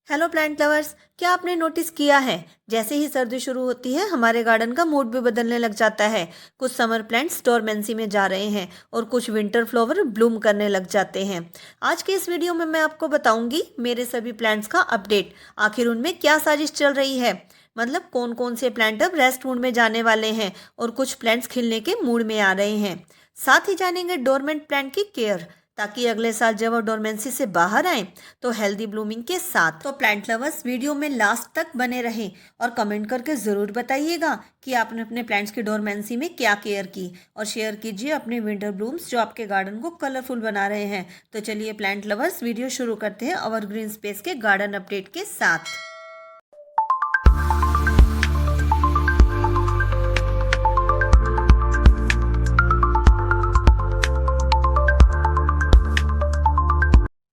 Hello plant lovers, क्या आपने notice किया है जैसे ही सर्दी शुरू होती है हमारे गार्डन का मूड भी बदलने लग जाता है। कुछ समर प्लांट्स डोरमेंसी में जा रहे हैं और कुछ विंटर फ्लावर ब्लूम करने लग जाते हैं। आज के इस वीडियो में मैं आपको बताऊंगी मेरे सभी प्लांट्स का अपडेट। आखिर उनमें क्या साजिश चल रही है, मतलब कौन कौन से प्लांट अब रेस्ट मूड में जाने वाले हैं और कुछ प्लांट्स खिलने के मूड में आ रहे हैं। साथ ही जानेंगे डोरमेंट प्लांट की केयर, ताकि अगले साल जब वो डोरमेंसी से बाहर आए तो हेल्दी ब्लूमिंग के साथ। तो प्लांट लवर्स वीडियो में लास्ट तक बने रहें और कमेंट करके ज़रूर बताइएगा कि आपने अपने प्लांट्स की डोरमेंसी में क्या केयर की, और शेयर कीजिए अपने विंटर ब्लूम्स जो आपके गार्डन को कलरफुल बना रहे हैं। तो चलिए प्लांट लवर्स वीडियो शुरू करते हैं एवरग्रीन स्पेस के गार्डन अपडेट के साथ।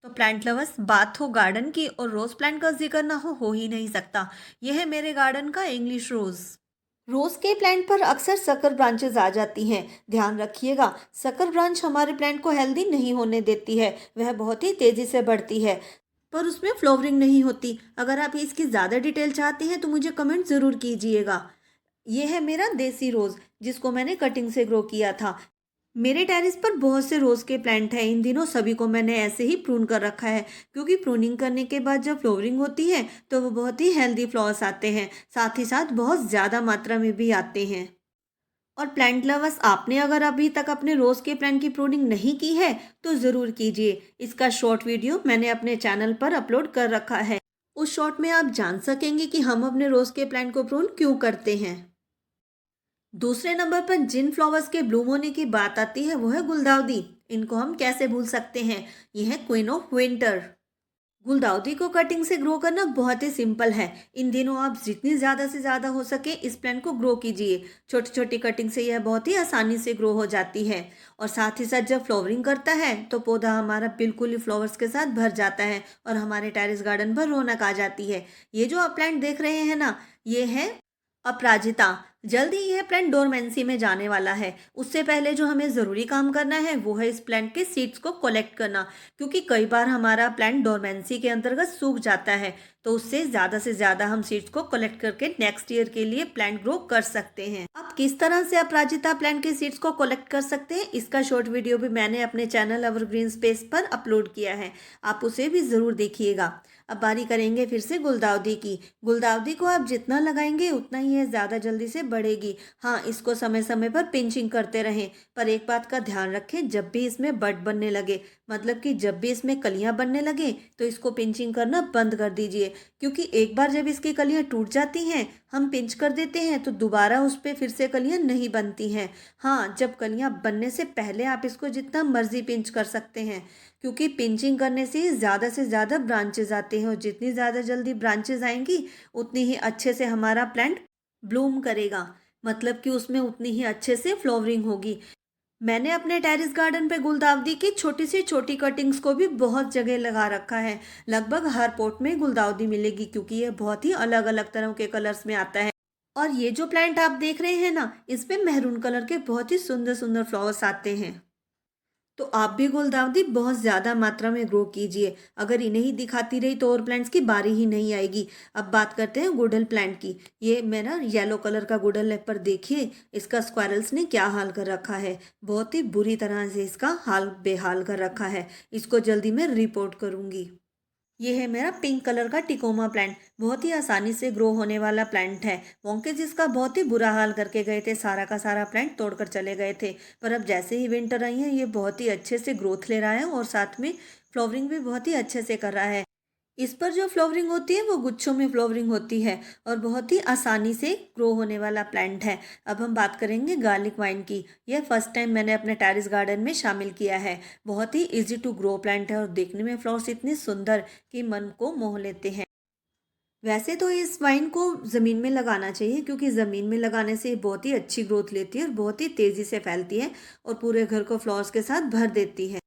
तो प्लांट लवर्स, बात हो गार्डन की और रोज प्लांट का जिक्र ना हो ही नहीं सकता। यह है मेरे गार्डन का इंग्लिश रोज। रोज के प्लांट पर अक्सर सकर ब्रांचेस आ जाती हैं। ध्यान रखिएगा, सकर ब्रांच हमारे प्लांट को हेल्दी नहीं होने देती है। वह बहुत ही तेजी से बढ़ती है पर उसमें फ्लावरिंग नहीं होती। अगर आप इसकी ज़्यादा डिटेल चाहते हैं तो मुझे कमेंट ज़रूर कीजिएगा। यह है मेरा देसी रोज़ जिसको मैंने कटिंग से ग्रो किया था। मेरे टेरेस पर बहुत से रोज के प्लांट हैं। इन दिनों सभी को मैंने ऐसे ही प्रून कर रखा है, क्योंकि प्रूनिंग करने के बाद जब फ्लोवरिंग होती है तो वो बहुत ही हेल्दी फ्लावर्स आते हैं, साथ ही साथ बहुत ज़्यादा मात्रा में भी आते हैं। और प्लांट लवर्स, आपने अगर अभी तक अपने रोज के प्लांट की प्रूनिंग नहीं की है तो ज़रूर कीजिए। इसका शॉर्ट वीडियो मैंने अपने चैनल पर अपलोड कर रखा है। उस शॉर्ट में आप जान सकेंगे कि हम अपने रोज के प्लांट को प्रून क्यों करते हैं। दूसरे नंबर पर जिन फ्लावर्स के ब्लूम होने की बात आती है वो है गुलदाउदी। इनको हम कैसे भूल सकते हैं, यह है क्वीन ऑफ विंटर। गुलदाउदी को कटिंग से ग्रो करना बहुत ही सिंपल है। इन दिनों आप जितनी ज़्यादा से ज़्यादा हो सके इस प्लांट को ग्रो कीजिए। छोटी छोटी कटिंग से यह बहुत ही आसानी से ग्रो हो जाती है, और साथ ही साथ जब फ्लावरिंग करता है तो पौधा हमारा बिल्कुल ही फ्लावर्स के साथ भर जाता है और हमारे टेरेस गार्डन पर रौनक आ जाती है। ये जो आप प्लांट देख रहे हैं ना, ये है अपराजिता। जल्द ही यह प्लांट डोरमेंसी में जाने वाला है। उससे पहले जो हमें ज़रूरी काम करना है वो है इस प्लांट के सीड्स को कलेक्ट करना, क्योंकि कई बार हमारा प्लांट डोरमेंसी के अंतर्गत सूख जाता है। तो उससे ज़्यादा से ज़्यादा हम सीड्स को कलेक्ट करके नेक्स्ट ईयर के लिए प्लांट ग्रो कर सकते हैं। अब किस तरह से अपराजिता प्लांट के सीड्स को कलेक्ट कर सकते हैं, इसका शॉर्ट वीडियो भी मैंने अपने चैनल एवरग्रीन स्पेस पर अपलोड किया है, आप उसे भी ज़रूर देखिएगा। अब बारी करेंगे फिर से गुलदाउदी की। गुलदाउदी को आप जितना लगाएंगे उतना ही ये ज़्यादा जल्दी से बढ़ेगी। हाँ, इसको समय समय पर पिंचिंग करते रहें, पर एक बात का ध्यान रखें, जब भी इसमें बड बनने लगे, मतलब कि जब भी इसमें कलियां बनने लगे तो इसको पिंचिंग करना बंद कर दीजिए। क्योंकि एक बार जब इसकी कलियां टूट जाती हैं, हम पिंच कर देते हैं तो दोबारा उस पर फिर से कलियां नहीं बनती हैं। हाँ, जब कलियां बनने से पहले आप इसको जितना मर्जी पिंच कर सकते हैं, क्योंकि पिंचिंग करने से ज़्यादा ब्रांचेज आते हैं, और जितनी ज़्यादा जल्दी ब्रांचेज आएंगी उतनी ही अच्छे से हमारा प्लांट ब्लूम करेगा, मतलब कि उसमें उतनी ही अच्छे से फ्लावरिंग होगी। मैंने अपने टेरेस गार्डन पे गुलदाउदी की छोटी सी छोटी कटिंग्स को भी बहुत जगह लगा रखा है। लगभग हर पॉट में गुलदाउदी मिलेगी, क्योंकि ये बहुत ही अलग अलग तरह के कलर्स में आता है। और ये जो प्लांट आप देख रहे हैं ना, इसमें मैरून कलर के बहुत ही सुंदर सुंदर फ्लावर्स आते हैं। तो आप भी गुलदाउदी बहुत ज़्यादा मात्रा में ग्रो कीजिए। अगर इन्हें ही दिखाती रही तो और प्लांट्स की बारी ही नहीं आएगी। अब बात करते हैं गुड़हल प्लांट की। ये मेरा येलो कलर का गुड़हल है, पर देखिए इसका स्क्वायरल्स ने क्या हाल कर रखा है। बहुत ही बुरी तरह से इसका हाल बेहाल कर रखा है। इसको जल्दी मैं रिपोर्ट करूँगी। ये है मेरा पिंक कलर का टिकोमा प्लांट। बहुत ही आसानी से ग्रो होने वाला प्लांट है। वोंकेज इसका बहुत ही बुरा हाल करके गए थे, सारा का सारा प्लांट तोड़कर चले गए थे। पर अब जैसे ही विंटर आई है ये बहुत ही अच्छे से ग्रोथ ले रहा है, और साथ में फ्लावरिंग भी बहुत ही अच्छे से कर रहा है। इस पर जो फ्लावरिंग होती है वो गुच्छों में फ्लावरिंग होती है, और बहुत ही आसानी से ग्रो होने वाला प्लांट है। अब हम बात करेंगे गार्लिक वाइन की। यह फर्स्ट टाइम मैंने अपने टेरेस गार्डन में शामिल किया है। बहुत ही इजी टू ग्रो प्लांट है, और देखने में फ्लावर्स इतने सुंदर कि मन को मोह लेते हैं। वैसे तो इस वाइन को ज़मीन में लगाना चाहिए, क्योंकि ज़मीन में लगाने से ये बहुत ही अच्छी ग्रोथ लेती है और बहुत ही तेज़ी से फैलती है, और पूरे घर को फ्लावर्स के साथ भर देती है।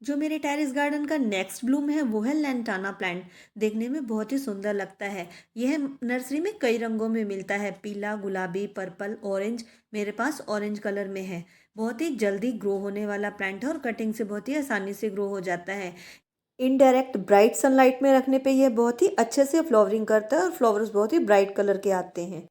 जो मेरे टेरेस गार्डन का नेक्स्ट ब्लूम है वो है लैंटाना प्लांट। देखने में बहुत ही सुंदर लगता है। यह नर्सरी में कई रंगों में मिलता है, पीला, गुलाबी, पर्पल, ऑरेंज। मेरे पास ऑरेंज कलर में है। बहुत ही जल्दी ग्रो होने वाला प्लांट है, और कटिंग से बहुत ही आसानी से ग्रो हो जाता है। इनडायरेक्ट ब्राइट सनलाइट में रखने पे ये बहुत ही अच्छे से फ्लावरिंग करता है और फ्लावर्स बहुत ही ब्राइट कलर के आते हैं।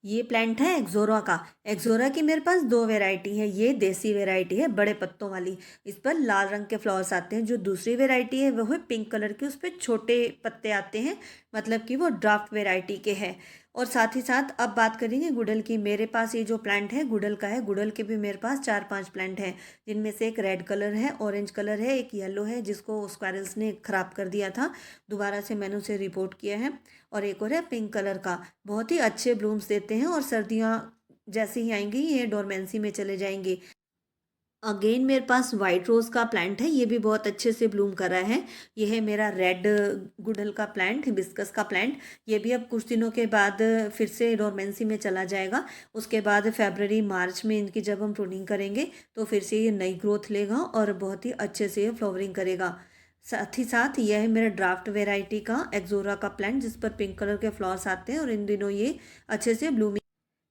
ये प्लांट है एक्जोरा का। एक्जोरा की मेरे पास दो वैरायटी है। ये देसी वैरायटी है बड़े पत्तों वाली। इस पर लाल रंग के फ्लावर्स आते हैं। जो दूसरी वैरायटी है वो है पिंक कलर की, उस पर छोटे पत्ते आते हैं, मतलब कि वो ड्राफ्ट वैरायटी के हैं। और साथ ही साथ अब बात करेंगे गुड़हल की। मेरे पास ये जो प्लांट है गुड़हल का है। गुड़हल के भी मेरे पास 4-5 प्लांट हैं, जिनमें से एक रेड कलर है, ऑरेंज कलर है, एक येलो है जिसको स्क्वायरल्स ने ख़राब कर दिया था, दोबारा से मैंने उसे रिपोर्ट किया है, और एक और है पिंक कलर का। बहुत ही अच्छे ब्लूम्स देते हैं और सर्दियाँ जैसे ही आएंगी ये डोरमेंसी में चले जाएंगे। अगेन मेरे पास वाइट रोज़ का प्लांट है। ये भी बहुत अच्छे से ब्लूम कर रहा है। ये है मेरा रेड गुड़हल का प्लांट, हिबिस्कस का प्लांट। ये भी अब कुछ दिनों के बाद फिर से डोरमेंसी में चला जाएगा। उसके बाद फरवरी मार्च में इनकी जब हम प्रूनिंग करेंगे तो फिर से ये नई ग्रोथ लेगा और बहुत ही अच्छे से ये फ्लावरिंग करेगा। साथ ही साथ यह है मेरा ड्राफ्ट वेराइटी का एक्जोरा का प्लांट, जिस पर पिंक कलर के फ्लावर्स आते हैं और इन दिनों ये अच्छे से ब्लूमिंग।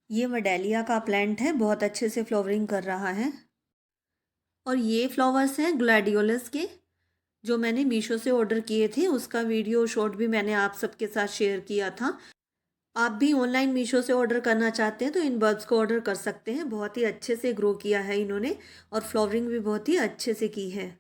ये वडेलिया का प्लांट है, बहुत अच्छे से फ्लावरिंग कर रहा है। और ये फ्लावर्स हैं ग्लैडियोलस के, जो मैंने मीशो से ऑर्डर किए थे। उसका वीडियो शॉर्ट भी मैंने आप सबके साथ शेयर किया था। आप भी ऑनलाइन मीशो से ऑर्डर करना चाहते हैं तो इन बल्ब्स को ऑर्डर कर सकते हैं। बहुत ही अच्छे से ग्रो किया है इन्होंने और फ्लावरिंग भी बहुत ही अच्छे से की है।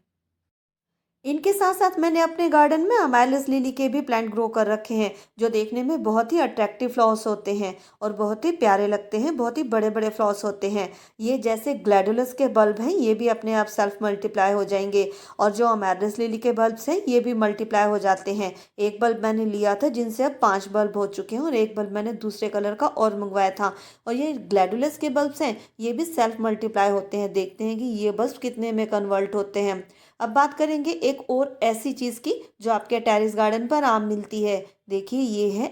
इनके साथ साथ मैंने अपने गार्डन में अमाइलस लिली के भी प्लांट ग्रो कर रखे हैं, जो देखने में बहुत ही अट्रैक्टिव फ्लावर्स होते हैं और बहुत ही प्यारे लगते हैं। बहुत ही बड़े बड़े फ्लावर्स होते हैं। ये जैसे ग्लैडुलस के बल्ब हैं, ये भी अपने आप सेल्फ मल्टीप्लाई हो जाएंगे। और जो अमाइलस लिली के बल्ब्स हैं ये भी मल्टीप्लाई हो जाते हैं। एक बल्ब मैंने लिया था जिनसे अब 5 बल्ब हो चुके हैं, और एक बल्ब मैंने दूसरे कलर का और मंगवाया था। और ये ग्लैडुलस के बल्ब्स हैं, ये भी सेल्फ मल्टीप्लाई होते हैं। देखते हैं कि ये बल्ब कितने में कन्वर्ट होते हैं। अब बात करेंगे एक और ऐसी चीज़ की जो आपके टेरेस गार्डन पर आम मिलती है। देखिए ये है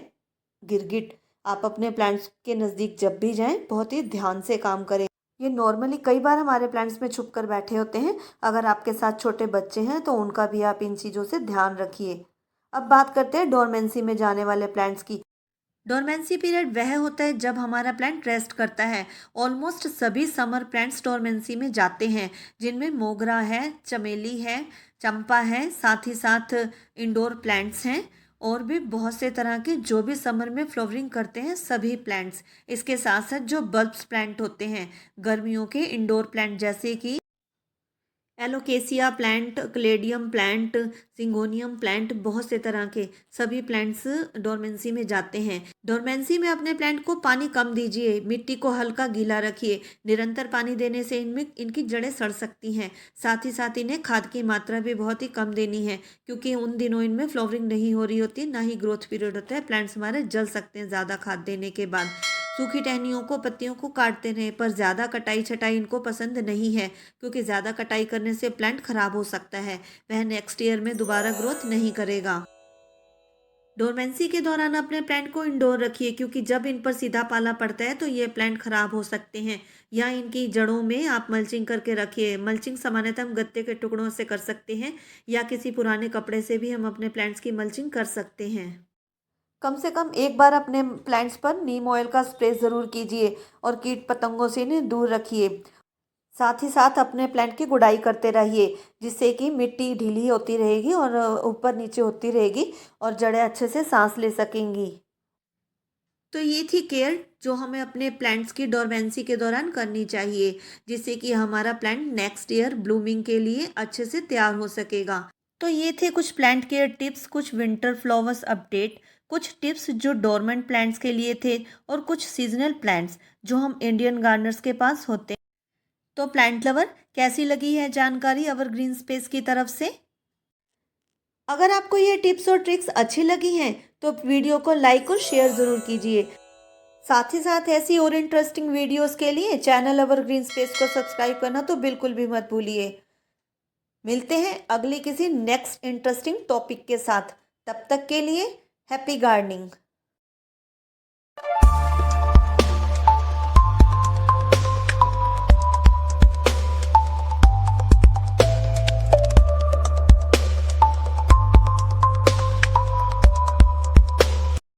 गिरगिट। आप अपने प्लांट्स के नज़दीक जब भी जाएं बहुत ही ध्यान से काम करें। ये नॉर्मली कई बार हमारे प्लांट्स में छुप कर बैठे होते हैं। अगर आपके साथ छोटे बच्चे हैं तो उनका भी आप इन चीज़ों से ध्यान रखिए। अब बात करते हैं डोरमेंसी में जाने वाले प्लांट्स की। डोरमेंसी पीरियड वह होता है जब हमारा प्लांट रेस्ट करता है। ऑलमोस्ट सभी समर प्लांट्स डोरमेंसी में जाते हैं, जिनमें मोगरा है, चमेली है, चंपा है, साथ ही साथ इंडोर प्लांट्स हैं और भी बहुत से तरह के जो भी समर में फ्लावरिंग करते हैं सभी प्लांट्स। इसके साथ साथ जो बल्ब्स प्लांट होते हैं गर्मियों के इंडोर प्लांट, जैसे कि alocasia plant, caladium plant, syngonium plant, बहुत से तरह के सभी प्लांट्स डोरमेंसी में जाते हैं। डोरमेंसी में अपने प्लांट को पानी कम दीजिए, मिट्टी को हल्का गीला रखिए। निरंतर पानी देने से इनमें इनकी जड़ें सड़ सकती हैं। साथ ही साथ इन्हें खाद की मात्रा भी बहुत ही कम देनी है, क्योंकि उन दिनों इनमें फ्लावरिंग नहीं हो रही होती, ना ही ग्रोथ पीरियड होता है। प्लांट्स हमारे जल सकते हैं ज़्यादा खाद देने के बाद। सूखी टहनियों को, पत्तियों को काटते रहें, पर ज़्यादा कटाई छटाई इनको पसंद नहीं है, क्योंकि ज़्यादा कटाई करने से प्लांट खराब हो सकता है। वह नेक्स्ट ईयर में दोबारा ग्रोथ नहीं करेगा। डोरमेंसी के दौरान अपने प्लांट को इंडोर रखिए, क्योंकि जब इन पर सीधा पाला पड़ता है तो ये प्लांट खराब हो सकते हैं। या इनकी जड़ों में आप मल्चिंग करके रखिए। मल्चिंग सामान्यतः हम गत्ते के टुकड़ों से कर सकते हैं, या किसी पुराने कपड़े से भी हम अपने प्लांट्स की मल्चिंग कर सकते हैं। कम से कम एक बार अपने प्लांट्स पर नीम ऑयल का स्प्रे ज़रूर कीजिए और कीट पतंगों से इन्हें दूर रखिए। साथ ही साथ अपने प्लांट की गुड़ाई करते रहिए, जिससे कि मिट्टी ढीली होती रहेगी और ऊपर नीचे होती रहेगी और जड़ें अच्छे से सांस ले सकेंगी। तो ये थी केयर जो हमें अपने प्लांट्स की डोरमेंसी के दौरान करनी चाहिए, जिससे कि हमारा प्लांट नेक्स्ट ईयर ब्लूमिंग के लिए अच्छे से तैयार हो सकेगा। तो ये थे कुछ प्लांट केयर टिप्स, कुछ विंटर फ्लावर्स अपडेट, कुछ टिप्स जो डोरमेंट प्लांट्स के लिए थे, और कुछ सीजनल प्लांट्स जो हम इंडियन गार्डनर्स के पास होते हैं। तो प्लांट लवर, कैसी लगी है जानकारी अवर ग्रीन स्पेस की तरफ से? अगर आपको ये टिप्स और ट्रिक्स अच्छी लगी हैं तो वीडियो को लाइक और शेयर ज़रूर कीजिए। साथ ही साथ ऐसी और इंटरेस्टिंग वीडियोस के लिए चैनल अवर ग्रीन स्पेस को सब्सक्राइब करना तो बिल्कुल भी मत भूलिए। मिलते हैं अगली किसी नेक्स्ट इंटरेस्टिंग टॉपिक के साथ। तब तक के लिए हैप्पी गार्डनिंग।